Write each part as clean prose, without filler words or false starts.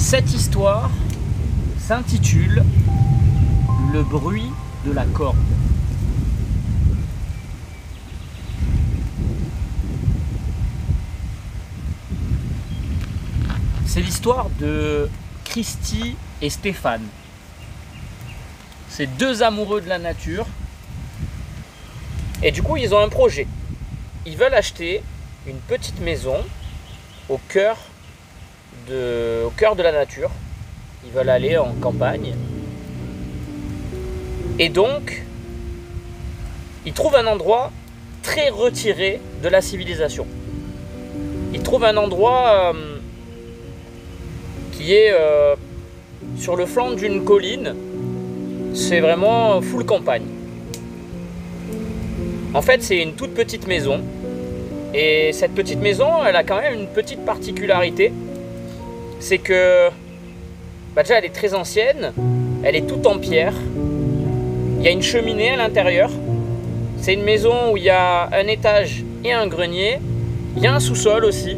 Cette histoire s'intitule Le bruit de la corde. C'est l'histoire de Christy et Stéphane. C'est deux amoureux de la nature. Et du coup, ils ont un projet. Ils veulent acheter une petite maison au cœur de la nature. Ils veulent aller en campagne. Et donc, ils trouvent un endroit très retiré de la civilisation. Ils trouvent un endroit qui est sur le flanc d'une colline. C'est vraiment full campagne. En fait, c'est une toute petite maison. Et cette petite maison, elle a quand même une petite particularité. C'est que déjà, elle est très ancienne. Elle est toute en pierre. Il y a une cheminée à l'intérieur. C'est une maison où il y a un étage et un grenier. Il y a un sous-sol aussi.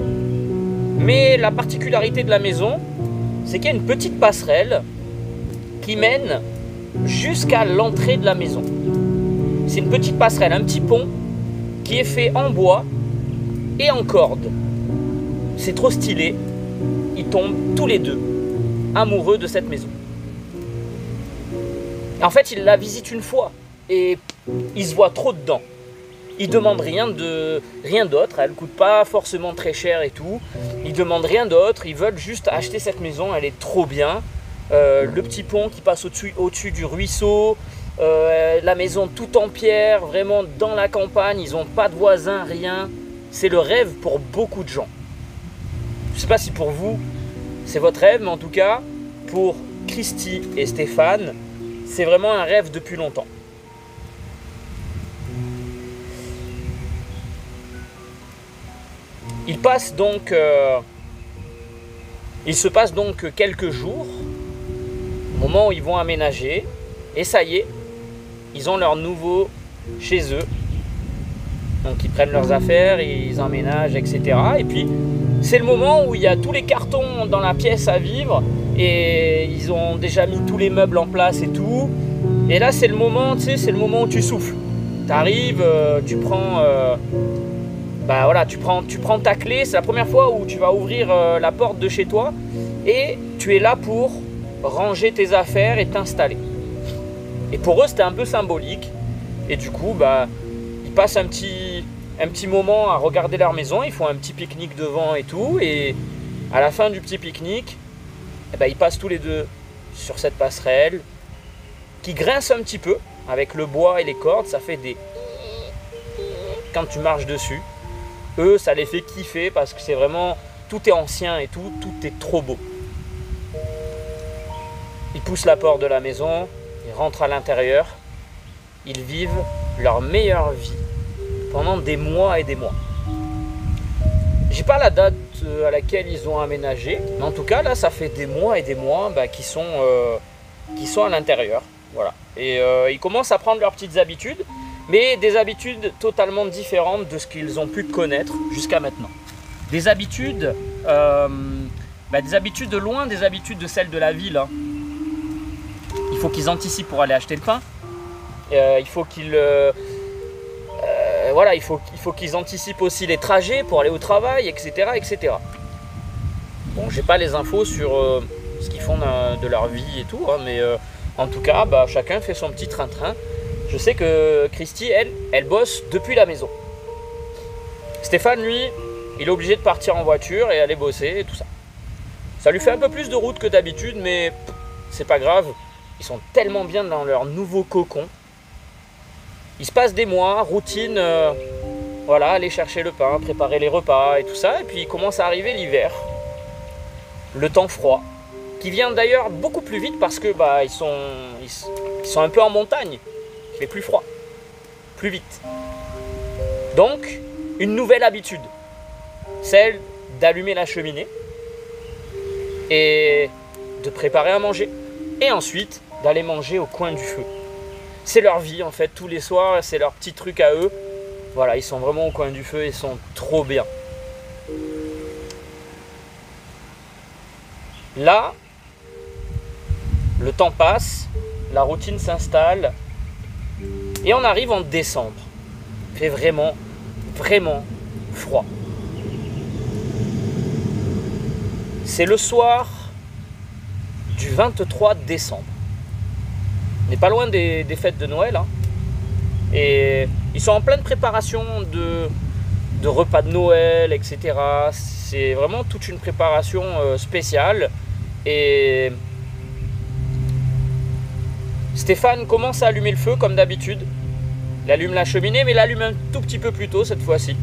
Mais la particularité de la maison, c'est qu'il y a une petite passerelle qui mène jusqu'à l'entrée de la maison. C'est une petite passerelle, un petit pont qui est fait en bois et en corde. C'est trop stylé. Ils tombent tous les deux amoureux de cette maison. En fait, ils la visitent une fois et ils se voient trop dedans. Ils demandent rien d'autre. Elle ne coûte pas forcément très cher et tout. Ils demandent rien d'autre. Ils veulent juste acheter cette maison. Elle est trop bien. Le petit pont qui passe au-dessus du ruisseau. La maison tout en pierre, vraiment dans la campagne. Ils n'ont pas de voisins, rien. C'est le rêve pour beaucoup de gens. Je ne sais pas si pour vous, c'est votre rêve. Mais en tout cas, pour Christy et Stéphane, c'est vraiment un rêve depuis longtemps. Il se passe donc quelques jours, au moment où ils vont aménager, et ça y est, ils ont leur nouveau chez eux. Donc ils prennent leurs affaires, ils emménagent, etc. Et puis c'est le moment où il y a tous les cartons dans la pièce à vivre, et ils ont déjà mis tous les meubles en place et tout. Et là c'est le moment, tu sais, c'est le moment où tu souffles. Tu arrives, tu prends... tu prends ta clé, c'est la première fois où tu vas ouvrir la porte de chez toi et tu es là pour ranger tes affaires et t'installer. Et pour eux, c'était un peu symbolique. Et du coup, ils passent un petit moment à regarder leur maison, ils font un petit pique-nique devant et tout. Et à la fin du petit pique-nique, ils passent tous les deux sur cette passerelle qui grince un petit peu avec le bois et les cordes. Ça fait des... quand tu marches dessus. Eux, ça les fait kiffer parce que c'est vraiment... tout est ancien et tout est trop beau. Ils poussent la porte de la maison, ils rentrent à l'intérieur. Ils vivent leur meilleure vie pendant des mois et des mois. J'ai pas la date à laquelle ils ont aménagé, mais en tout cas, là, ça fait des mois et des mois qu'ils sont à l'intérieur. Voilà. Et ils commencent à prendre leurs petites habitudes. Mais des habitudes totalement différentes de ce qu'ils ont pu connaître jusqu'à maintenant. Des habitudes de loin des habitudes de celles de la ville. Hein. Il faut qu'ils anticipent pour aller acheter le pain. Il faut qu'ils anticipent aussi les trajets pour aller au travail, etc. etc. Bon, j'ai pas les infos sur ce qu'ils font de leur vie et tout, hein, mais en tout cas, chacun fait son petit train-train. Je sais que Christy, elle bosse depuis la maison. Stéphane, lui, il est obligé de partir en voiture et aller bosser et tout ça. Ça lui fait un peu plus de route que d'habitude, mais c'est pas grave. Ils sont tellement bien dans leur nouveau cocon. Il se passe des mois, routine, aller chercher le pain, préparer les repas et tout ça. Et puis il commence à arriver l'hiver. Le temps froid, qui vient d'ailleurs beaucoup plus vite parce que ils sont un peu en montagne. Il fait plus froid, plus vite. Donc, une nouvelle habitude, celle d'allumer la cheminée et de préparer à manger. Et ensuite, d'aller manger au coin du feu. C'est leur vie en fait, tous les soirs, c'est leur petit truc à eux. Voilà, ils sont vraiment au coin du feu, ils sont trop bien. Là, le temps passe, la routine s'installe, et on arrive en décembre. Il fait vraiment, vraiment froid. C'est le soir du 23 décembre. On n'est pas loin des fêtes de Noël, hein. Et ils sont en pleine préparation de repas de Noël, etc. C'est vraiment toute une préparation spéciale. Et Stéphane commence à allumer le feu comme d'habitude. Il allume la cheminée, mais il allume un tout petit peu plus tôt cette fois-ci.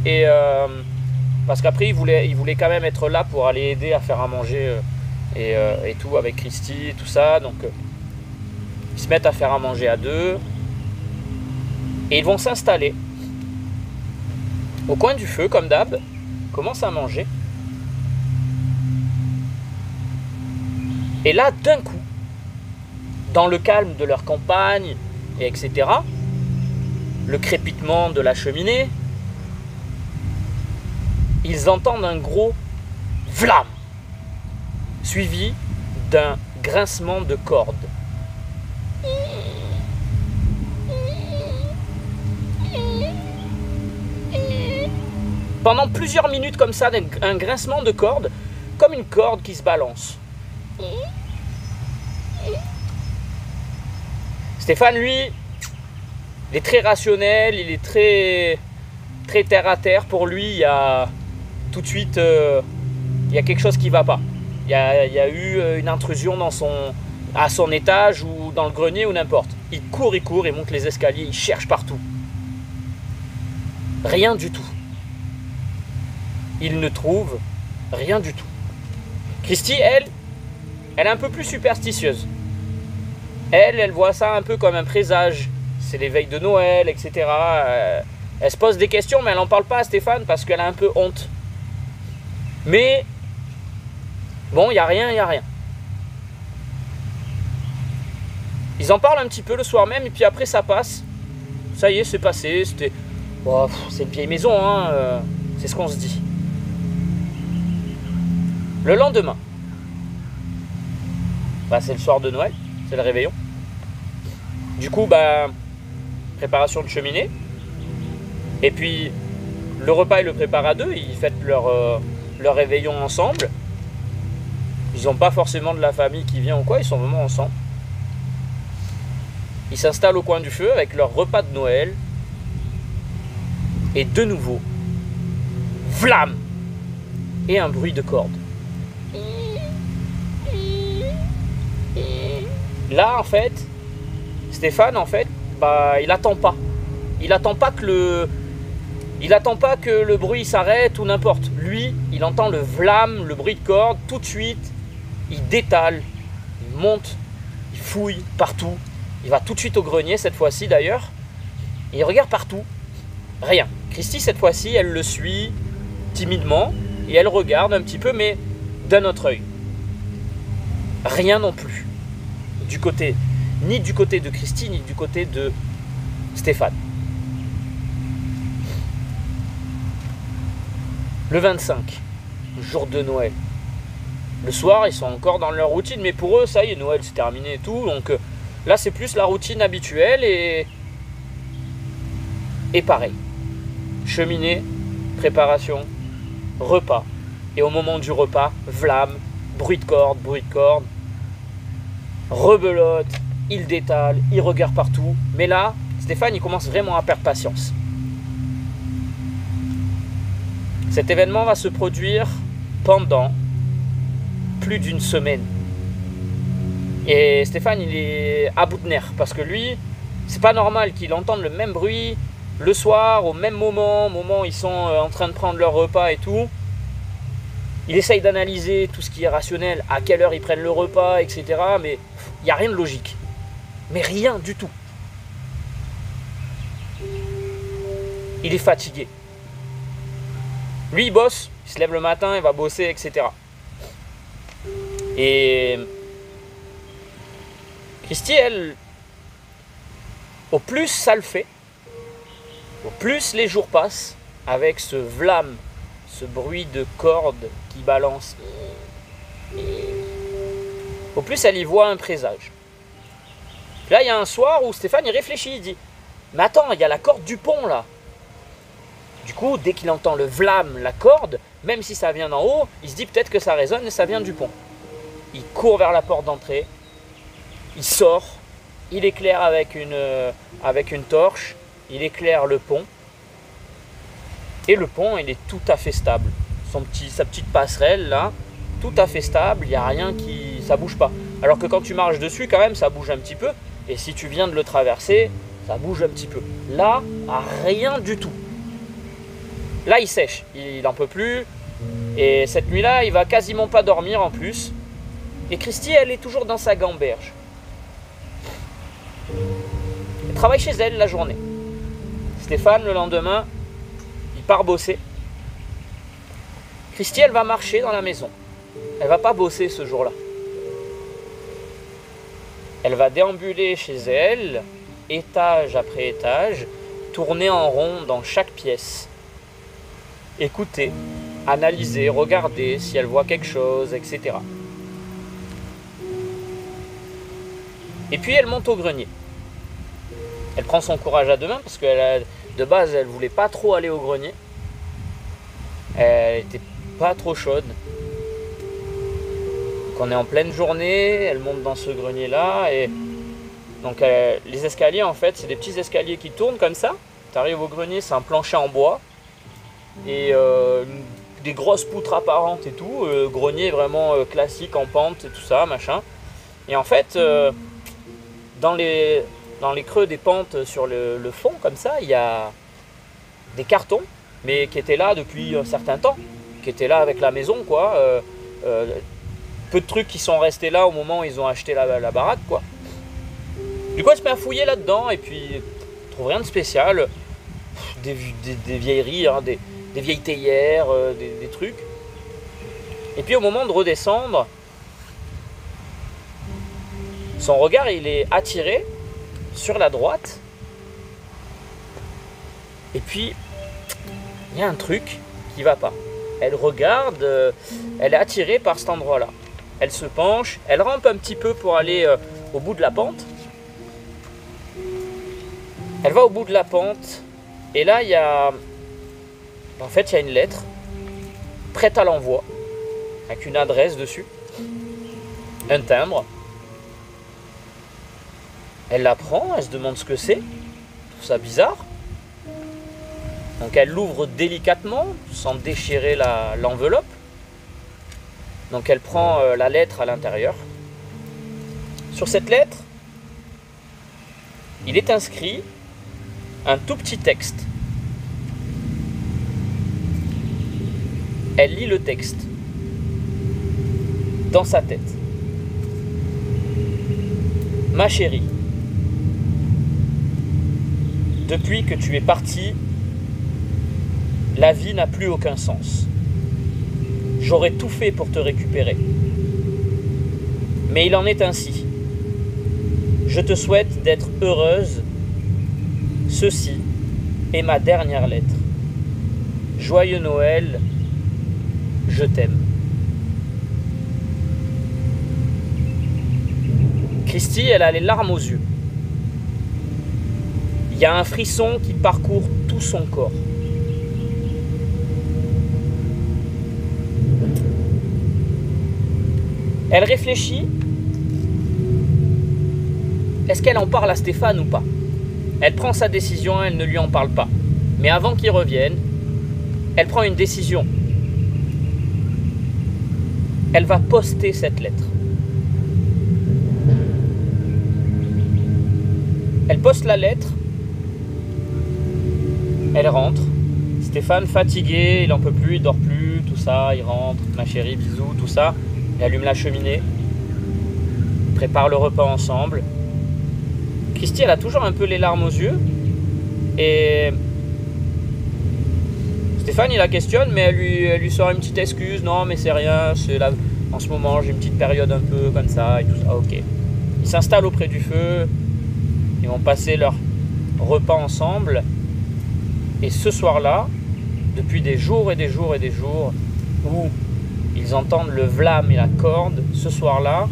Et parce qu'après, il voulait quand même être là pour aller aider à faire à manger et tout avec Christy et tout ça. Donc, ils se mettent à faire à manger à deux. Et ils vont s'installer au coin du feu, comme d'hab. Commencent à manger. Et là, d'un coup, dans le calme de leur campagne, et etc., le crépitement de la cheminée, ils entendent un gros vlam, suivi d'un grincement de cordes. Pendant plusieurs minutes comme ça, un grincement de cordes, comme une corde qui se balance. Stéphane, lui, il est très rationnel, il est très terre à terre. Pour lui, il y a tout de suite, il y a quelque chose qui ne va pas. Il y a eu une intrusion à son étage ou dans le grenier ou n'importe. Il court, il monte les escaliers, il cherche partout. Rien du tout. Il ne trouve rien du tout. Christy, elle est un peu plus superstitieuse. Elle voit ça un peu comme un présage. C'est les veilles de Noël, etc. Elle se pose des questions, mais elle n'en parle pas à Stéphane parce qu'elle a un peu honte. Mais, bon, il n'y a rien. Ils en parlent un petit peu le soir même, et puis après ça passe. Ça y est, c'est passé. C'était, oh, c'est une vieille maison, hein. C'est ce qu'on se dit. Le lendemain, c'est le soir de Noël, c'est le réveillon. Du coup, préparation de cheminée. Et puis, le repas, ils le préparent à deux. Ils fêtent leur réveillon ensemble. Ils n'ont pas forcément de la famille qui vient ou quoi, ils sont vraiment ensemble. Ils s'installent au coin du feu avec leur repas de Noël. Et de nouveau, vlam! Et un bruit de corde. Là, en fait, Stéphane, il attend pas. Il attend pas que le bruit s'arrête ou n'importe. Lui, il entend le vlam, le bruit de corde, tout de suite, il détale, il monte, il fouille partout. Il va tout de suite au grenier, cette fois-ci d'ailleurs. Et il regarde partout. Rien. Christy, cette fois-ci, elle le suit timidement et elle regarde un petit peu, mais d'un autre œil. Rien non plus. Ni du côté de Christy, ni du côté de Stéphane. Le 25, jour de Noël. Le soir, ils sont encore dans leur routine, mais pour eux, ça y est, Noël, c'est terminé et tout. Donc là, c'est plus la routine habituelle et pareil. Cheminée, préparation, repas. Et au moment du repas, vlam, bruit de corde, rebelote, il détale, il regarde partout. Mais là, Stéphane, il commence vraiment à perdre patience. Cet événement va se produire pendant plus d'une semaine. Et Stéphane, il est à bout de nerfs parce que lui, c'est pas normal qu'il entende le même bruit le soir, au même moment où ils sont en train de prendre leur repas et tout. Il essaye d'analyser tout ce qui est rationnel, à quelle heure ils prennent le repas, etc. Mais il n'y a rien de logique. Mais rien du tout. Il est fatigué. Lui, il bosse, il se lève le matin, il va bosser, etc. Et Christy, elle, au plus ça le fait, au plus les jours passent, avec ce vlam, ce bruit de corde qui balance, Et au plus, elle y voit un présage. Là, il y a un soir où Stéphane, il réfléchit, il dit « Mais attends, il y a la corde du pont, là !» Du coup, dès qu'il entend le vlam, la corde, même si ça vient d'en haut, il se dit peut-être que ça résonne et ça vient du pont. Il court vers la porte d'entrée, il sort, il éclaire avec une torche, il éclaire le pont. Et le pont, il est tout à fait stable. Sa petite passerelle, là, tout à fait stable, il n'y a rien qui... ça bouge pas. Alors que quand tu marches dessus, quand même, ça bouge un petit peu. Et si tu viens de le traverser, ça bouge un petit peu. Là, rien du tout. Là, il sèche, il n'en peut plus. Et cette nuit-là, il va quasiment pas dormir en plus. Et Christy, elle est toujours dans sa gamberge. Elle travaille chez elle la journée. Stéphane, le lendemain, il part bosser. Christy, elle va marcher dans la maison. Elle va pas bosser ce jour-là. Elle va déambuler chez elle, étage après étage, tourner en rond dans chaque pièce. Écouter, analyser, regarder si elle voit quelque chose, etc. Et puis elle monte au grenier. Elle prend son courage à deux mains parce que de base elle voulait pas trop aller au grenier. Elle était pas trop chaude. Donc on est en pleine journée, elle monte dans ce grenier là et donc les escaliers en fait c'est des petits escaliers qui tournent comme ça. Tu arrives au grenier, c'est un plancher en bois et des grosses poutres apparentes et tout. Grenier vraiment classique en pente et tout ça machin. Et en fait dans les creux des pentes sur le fond comme ça, il y a des cartons, mais qui étaient là depuis un certain temps, qui étaient là avec la maison, quoi. Peu de trucs qui sont restés là au moment où ils ont acheté la baraque, quoi. Du coup, elle se met à fouiller là-dedans, et puis on trouve rien de spécial. Des vieilleries, hein, des vieilles théières, des trucs. Et puis au moment de redescendre, son regard, il est attiré sur la droite. Et puis, il y a un truc qui va pas. Elle regarde, elle est attirée par cet endroit-là. Elle se penche, elle rampe un petit peu pour aller au bout de la pente. Elle va au bout de la pente. Et là, il y a... En fait, il y a une lettre prête à l'envoi, avec une adresse dessus, un timbre. Elle la prend, elle se demande ce que c'est, trouve ça bizarre. Donc elle l'ouvre délicatement, sans déchirer l'enveloppe. Donc elle prend la lettre à l'intérieur. Sur cette lettre, il est inscrit un tout petit texte. Elle lit le texte dans sa tête. Ma chérie, depuis que tu es partie, la vie n'a plus aucun sens. J'aurais tout fait pour te récupérer. Mais il en est ainsi. Je te souhaite d'être heureuse. Ceci est ma dernière lettre. Joyeux Noël, je t'aime. Christy, elle a les larmes aux yeux. Il y a un frisson qui parcourt tout son corps. Elle réfléchit. Est-ce qu'elle en parle à Stéphane ou pas? Elle prend sa décision, elle ne lui en parle pas. Mais avant qu'il revienne, elle prend une décision. Elle va poster cette lettre. Elle poste la lettre. Elle rentre. Stéphane, fatigué, il n'en peut plus, il dort plus, tout ça, il rentre. Ma chérie, bisous, tout ça. Il allume la cheminée. Ils préparent le repas ensemble. Christy, elle a toujours un peu les larmes aux yeux. Et Stéphane, il la questionne, mais elle lui sort une petite excuse. Non, mais c'est rien, c'est là, en ce moment, j'ai une petite période un peu comme ça et tout ça. Ok. Ils s'installent auprès du feu. Ils vont passer leur repas ensemble. Et ce soir-là, depuis des jours et des jours et des jours, où ils ils entendent le vlam et la corde, ce soir-là,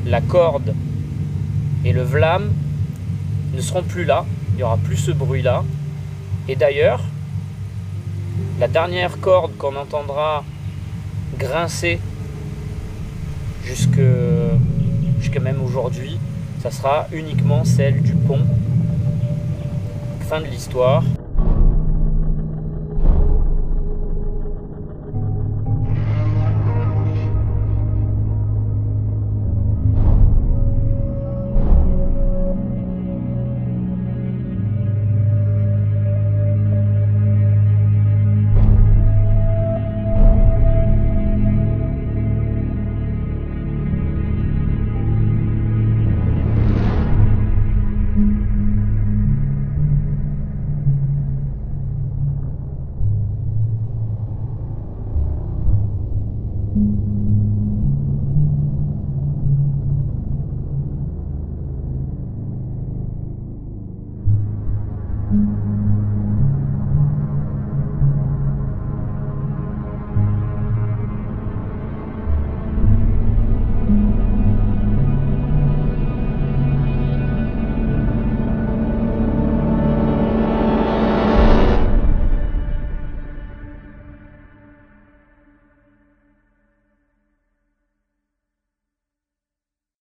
la corde et le vlam ne seront plus là, il n'y aura plus ce bruit-là. Et d'ailleurs, la dernière corde qu'on entendra grincer jusqu'à même aujourd'hui, ça sera uniquement celle du pont. Fin de l'histoire.